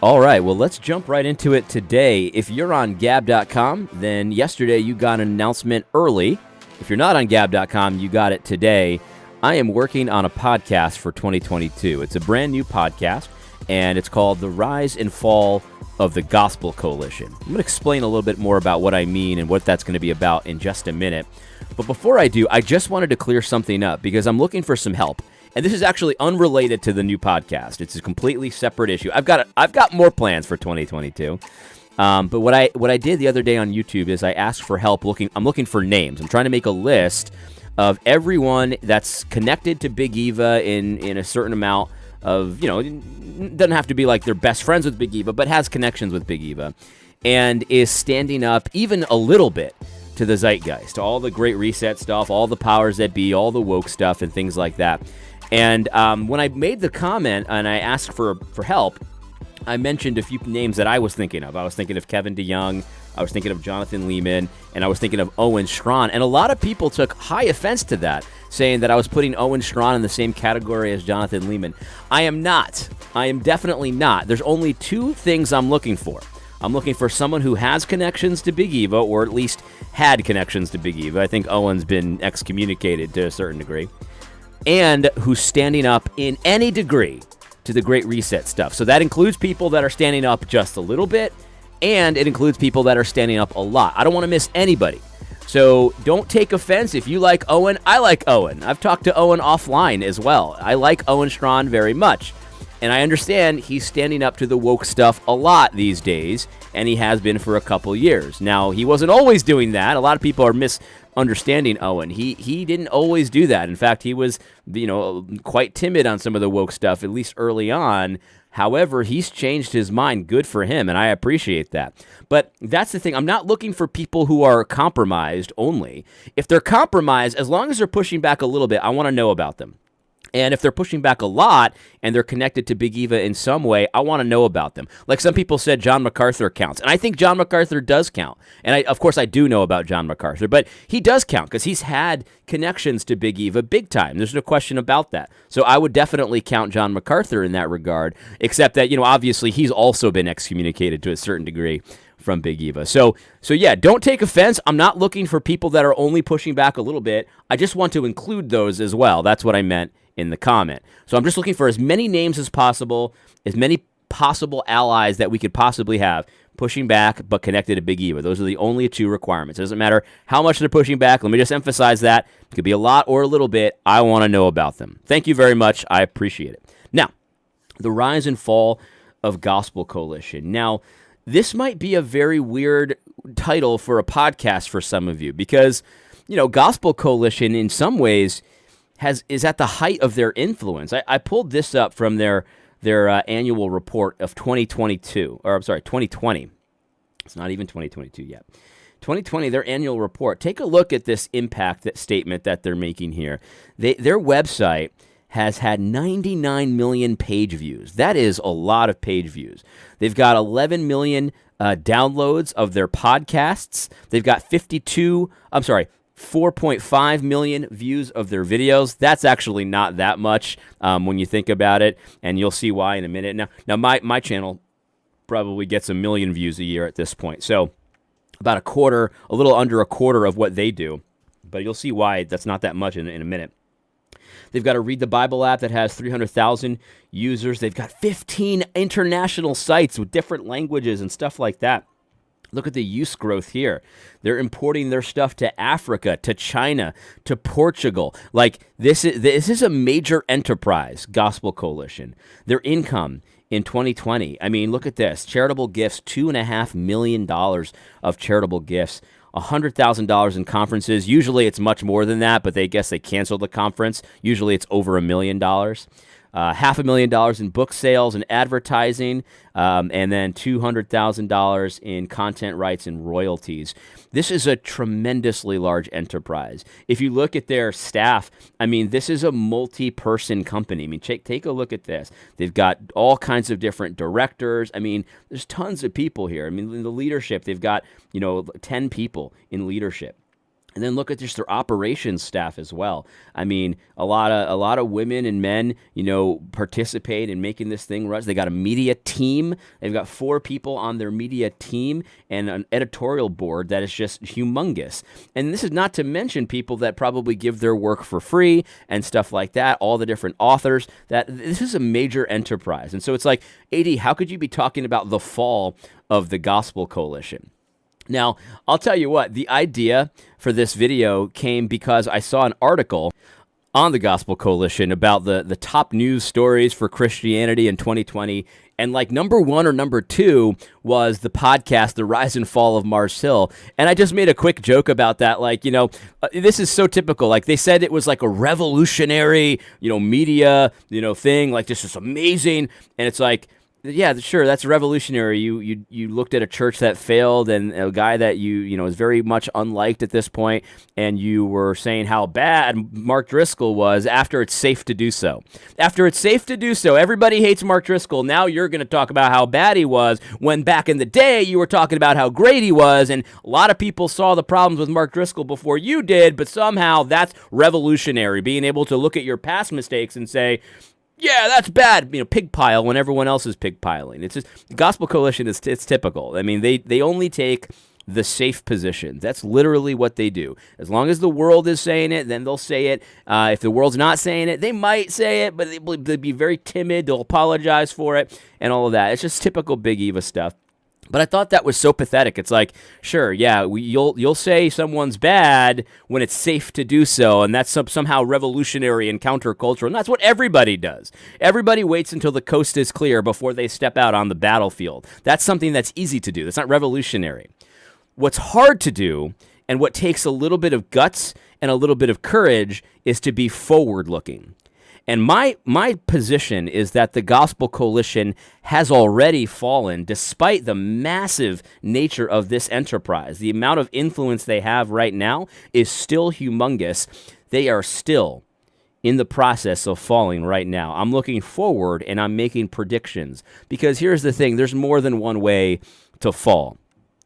All right, well, let's jump right into it today. If you're on Gab.com, then yesterday you got an announcement early. If you're not on Gab.com, you got it today. I am working on a podcast for 2022. It's a brand new podcast, and it's called The Rise and Fall of the Gospel Coalition. I'm going to explain a little bit more about what I mean and what that's going to be about in just a minute. But before I do, I just wanted to clear something up because I'm looking for some help. And this is actually unrelated to the new podcast. It's a completely separate issue. I've got more plans for 2022. But what I did the other day on YouTube is I asked for help. I'm looking for names. I'm trying to make a list of everyone that's connected to Big Eva in a certain amount of, it doesn't have to be like they're best friends with Big Eva, but has connections with Big Eva, and is standing up even a little bit to the zeitgeist, to all the Great Reset stuff, all the powers that be, all the woke stuff, and things like that. And when I made the comment and I asked for help, I mentioned a few names that I was thinking of. I was thinking of Kevin DeYoung, I was thinking of Jonathan Leeman, and I was thinking of Owen Strachan. And a lot of people took high offense to that, saying that I was putting Owen Strachan in the same category as Jonathan Leeman. I am not. I am definitely not. There's only two things I'm looking for. I'm looking for someone who has connections to Big Eva, or at least had connections to Big Eva. I think Owen's been excommunicated to a certain degree. And who's standing up in any degree to the Great Reset stuff. So that includes people that are standing up just a little bit, and it includes people that are standing up a lot. I don't want to miss anybody. So don't take offense. If you like Owen, I like Owen. I've talked to Owen offline as well. I like Owen Strachan very much. And I understand he's standing up to the woke stuff a lot these days, and he has been for a couple years. Now, he wasn't always doing that. A lot of people are misunderstanding Owen. He didn't always do that. In fact, he was, quite timid on some of the woke stuff, at least early on. However, he's changed his mind. Good for him, and I appreciate that. But that's the thing. I'm not looking for people who are compromised only. If they're compromised, as long as they're pushing back a little bit, I want to know about them. And if they're pushing back a lot and they're connected to Big Eva in some way, I want to know about them. Like some people said John MacArthur counts. And I think John MacArthur does count. And of course, I do know about John MacArthur. But he does count because he's had connections to Big Eva big time. There's no question about that. So I would definitely count John MacArthur in that regard, except that, obviously he's also been excommunicated to a certain degree from Big Eva. So yeah, don't take offense. I'm not looking for people that are only pushing back a little bit. I just want to include those as well. That's what I meant in the comment. So I'm just looking for as many names as possible, as many possible allies that we could possibly have pushing back but connected to Big Eva. Those are the only two requirements. It doesn't matter how much they're pushing back. Let me just emphasize that. It could be a lot or a little bit. I want to know about them. Thank you very much. I appreciate it. Now, the rise and fall of Gospel Coalition. Now, this might be a very weird title for a podcast for some of you because, Gospel Coalition in some ways is at the height of their influence. I pulled this up from their annual report of 2020. It's not even 2022 yet. 2020, their annual report. Take a look at this impact statement that they're making here. Their website has had 99 million page views. That is a lot of page views. They've got 11 million downloads of their podcasts. They've got 4.5 million views of their videos. That's actually not that much when you think about it, and you'll see why in a minute. Now my channel probably gets 1 million views a year at this point, so about a little under a quarter of what they do, but you'll see why that's not that much in a minute. They've got a Read the Bible app that has 300,000 users. They've got 15 international sites with different languages and stuff like that. Look at the use growth here. They're importing their stuff to Africa, to China, to Portugal. Like this is a major enterprise, Gospel Coalition. Their income in 2020. I mean, look at this. Charitable gifts, $2.5 million of charitable gifts. $100,000 in conferences. Usually it's much more than that, but they canceled the conference. Usually it's over $1 million. $500,000 in book sales and advertising, and then $200,000 in content rights and royalties. This is a tremendously large enterprise. If you look at their staff, I mean, this is a multi-person company. I mean, take a look at this. They've got all kinds of different directors. I mean, there's tons of people here. I mean, in the leadership, they've got, 10 people in leadership. And then look at just their operations staff as well. I mean, a lot of women and men, participate in making this thing run. They got a media team. They've got 4 people on their media team and an editorial board that is just humongous. And this is not to mention people that probably give their work for free and stuff like that. All the different authors. That this is a major enterprise. And so it's like, AD, how could you be talking about the fall of the Gospel Coalition? Now, I'll tell you what, the idea for this video came because I saw an article on the Gospel Coalition about the top news stories for Christianity in 2020. And like number 1 or number 2 was the podcast, The Rise and Fall of Mars Hill. And I just made a quick joke about that. Like, this is so typical. Like they said it was like a revolutionary, media, thing, like this is amazing. And it's like, yeah, sure, that's revolutionary. You looked at a church that failed and a guy that is very much unliked at this point, and you were saying how bad Mark Driscoll was after it's safe to do so. After it's safe to do so, everybody hates Mark Driscoll. Now you're going to talk about how bad he was, when back in the day you were talking about how great he was, and a lot of people saw the problems with Mark Driscoll before you did, but somehow that's revolutionary, being able to look at your past mistakes and say, yeah, that's bad, pig pile when everyone else is pig piling. It's just, the Gospel Coalition it's typical. I mean, they only take the safe position. That's literally what they do. As long as the world is saying it, then they'll say it. If the world's not saying it, they might say it, but they'll be very timid. They'll apologize for it and all of that. It's just typical Big Eva stuff. But I thought that was so pathetic. It's like, sure, yeah, you'll say someone's bad when it's safe to do so, and that's somehow revolutionary and countercultural, and that's what everybody does. Everybody waits until the coast is clear before they step out on the battlefield. That's something that's easy to do. That's not revolutionary. What's hard to do, and what takes a little bit of guts and a little bit of courage, is to be forward-looking. And my position is that the Gospel Coalition has already fallen despite the massive nature of this enterprise. The amount of influence they have right now is still humongous. They are still in the process of falling right now. I'm looking forward and I'm making predictions, because here's the thing, there's more than one way to fall.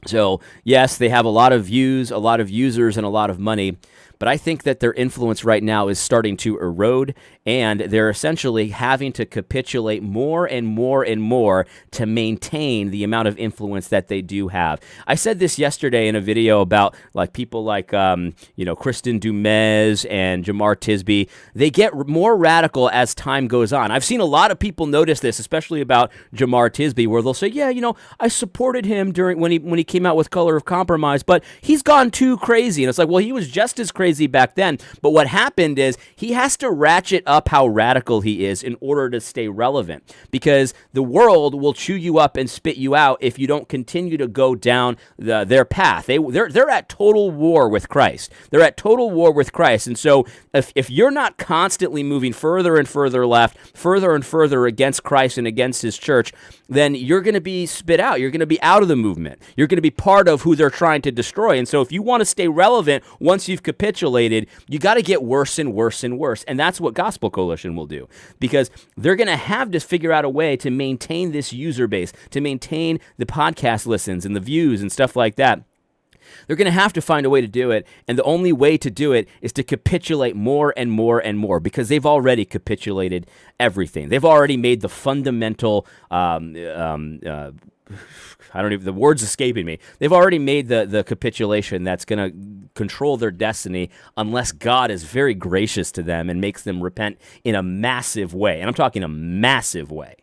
So yes, they have a lot of views, a lot of users, and a lot of money, but I think that their influence right now is starting to erode, and they're essentially having to capitulate more and more and more to maintain the amount of influence that they do have. I said this yesterday in a video about like people like Kristen Dumez and Jemar Tisby. They get more radical as time goes on. I've seen a lot of people notice this, especially about Jemar Tisby, where they'll say, yeah, I supported him during when he came out with Color of Compromise, but he's gone too crazy. And it's like, well, he was just as crazy back then, but what happened is he has to ratchet up how radical he is in order to stay relevant, because the world will chew you up and spit you out if you don't continue to go down their path. They're at total war with Christ. They're at total war with Christ, and so if you're not constantly moving further and further left, further and further against Christ and against his church, then you're going to be spit out. You're going to be out of the movement. You're going to be part of who they're trying to destroy. And so if you want to stay relevant once you've capitulated, you got to get worse and worse and worse. And that's what Gospel Coalition will do, because they're going to have to figure out a way to maintain this user base, to maintain the podcast listens and the views and stuff like that. They're going to have to find a way to do it, and the only way to do it is to capitulate more and more and more, because they've already capitulated everything. They've already made the fundamental, the word's escaping me. They've already made the capitulation that's going to control their destiny unless God is very gracious to them and makes them repent in a massive way. And I'm talking a massive way.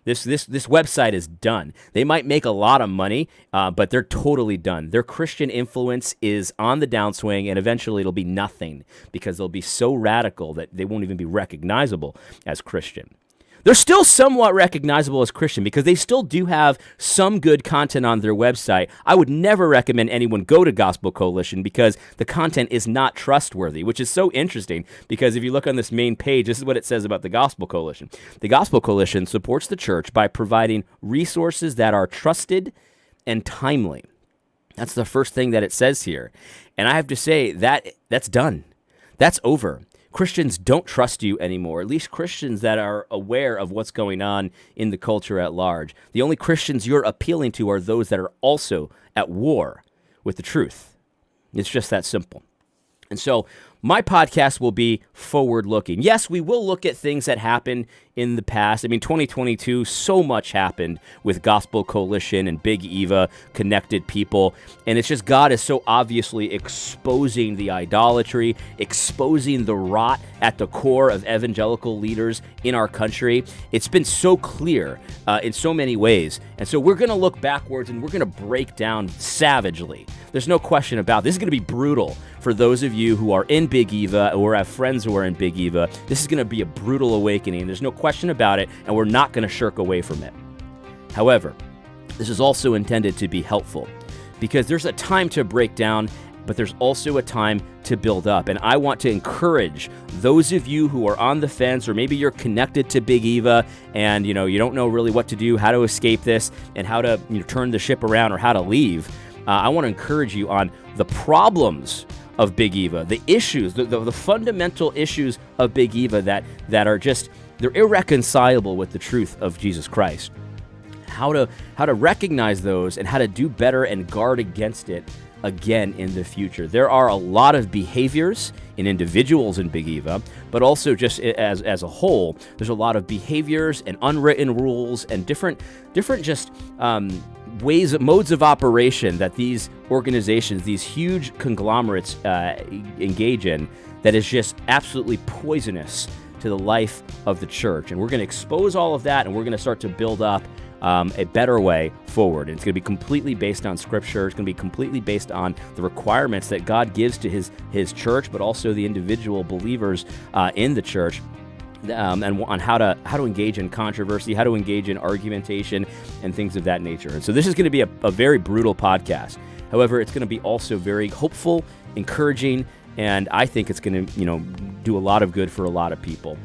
This website is done. They might make a lot of money, but they're totally done. Their Christian influence is on the downswing, and eventually it'll be nothing, because they'll be so radical that they won't even be recognizable as Christian. They're still somewhat recognizable as Christian because they still do have some good content on their website. I would never recommend anyone go to Gospel Coalition because the content is not trustworthy, which is so interesting, because if you look on this main page, this is what it says about the Gospel Coalition. The Gospel Coalition supports the church by providing resources that are trusted and timely. That's the first thing that it says here. And I have to say that's done. That's over. Christians don't trust you anymore, at least Christians that are aware of what's going on in the culture at large. The only Christians you're appealing to are those that are also at war with the truth. It's just that simple. And so my podcast will be forward-looking. Yes, we will look at things that happened in the past. I mean, 2022, so much happened with Gospel Coalition and Big Eva, connected people. And it's just God is so obviously exposing the idolatry, exposing the rot at the core of evangelical leaders in our country. It's been so clear in so many ways. And so we're going to look backwards and we're going to break down savagely. There's no question about this. This is going to be brutal for those of you who are in Big Eva or have friends who are in Big Eva. This is going to be a brutal awakening. There's no question about it, and we're not going to shirk away from it. However, this is also intended to be helpful because there's a time to break down, but there's also a time to build up. And I want to encourage those of you who are on the fence, or maybe you're connected to Big Eva and you don't know really what to do, how to escape this, and how to turn the ship around or how to leave. I want to encourage you on the problems of Big Eva, the issues, the fundamental issues of Big Eva that are just, they're irreconcilable with the truth of Jesus Christ. How to recognize those and how to do better and guard against it again in the future. There are a lot of behaviors in individuals in Big Eva, but also just as a whole, there's a lot of behaviors and unwritten rules and different just modes of operation that these organizations, these huge conglomerates engage in, that is just absolutely poisonous to the life of the church. And we're going to expose all of that, and we're going to start to build up a better way forward. And it's going to be completely based on Scripture. It's going to be completely based on the requirements that God gives to his church, but also the individual believers in the church. And on how to engage in controversy, how to engage in argumentation, and things of that nature. And so this is going to be a very brutal podcast. However, it's going to be also very hopeful, encouraging, and I think it's going to do a lot of good for a lot of people.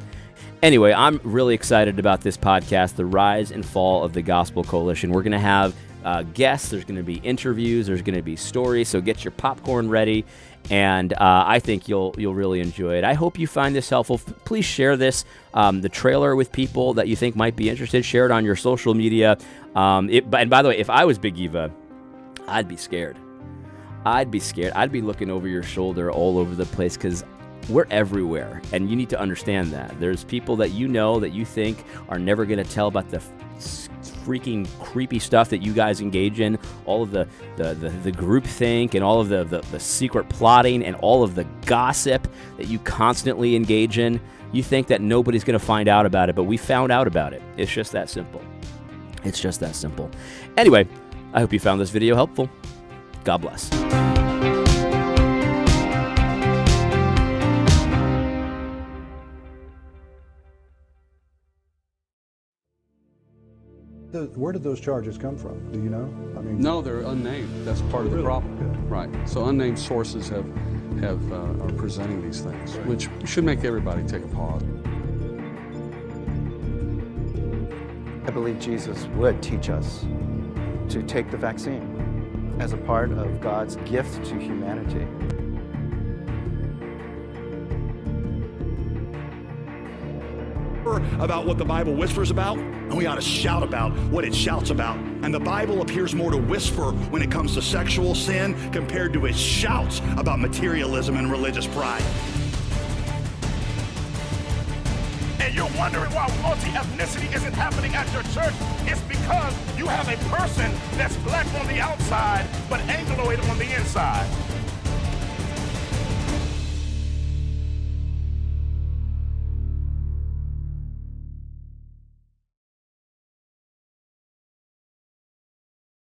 Anyway, I'm really excited about this podcast, The Rise and Fall of the Gospel Coalition. We're going to have guests. There's going to be interviews. There's going to be stories. So get your popcorn ready. And I think you'll really enjoy it. I hope you find this helpful. Please share this, the trailer, with people that you think might be interested. Share it on your social media. And by the way, if I was Big Eva, I'd be scared. I'd be looking over your shoulder all over the place because we're everywhere. And you need to understand that. There's people that that you think are never going to tell about the freaking creepy stuff that you guys engage in, all of the groupthink and all of the secret plotting and all of the gossip that you constantly engage in. You think that nobody's going to find out about it, but we found out about it. It's just that simple. It's just that simple. Anyway, I hope you found this video helpful. God bless. Where did those charges come from? Do you know? I mean, no, they're unnamed. That's part of the problem. Good. Right. So unnamed sources are presenting these things, which should make everybody take a pause. I believe Jesus would teach us to take the vaccine as a part of God's gift to humanity. About what the Bible whispers about, and we ought to shout about what it shouts about. And the Bible appears more to whisper when it comes to sexual sin compared to its shouts about materialism and religious pride. And you're wondering why multi-ethnicity isn't happening at your church? It's because you have a person that's black on the outside but Angloid on the inside.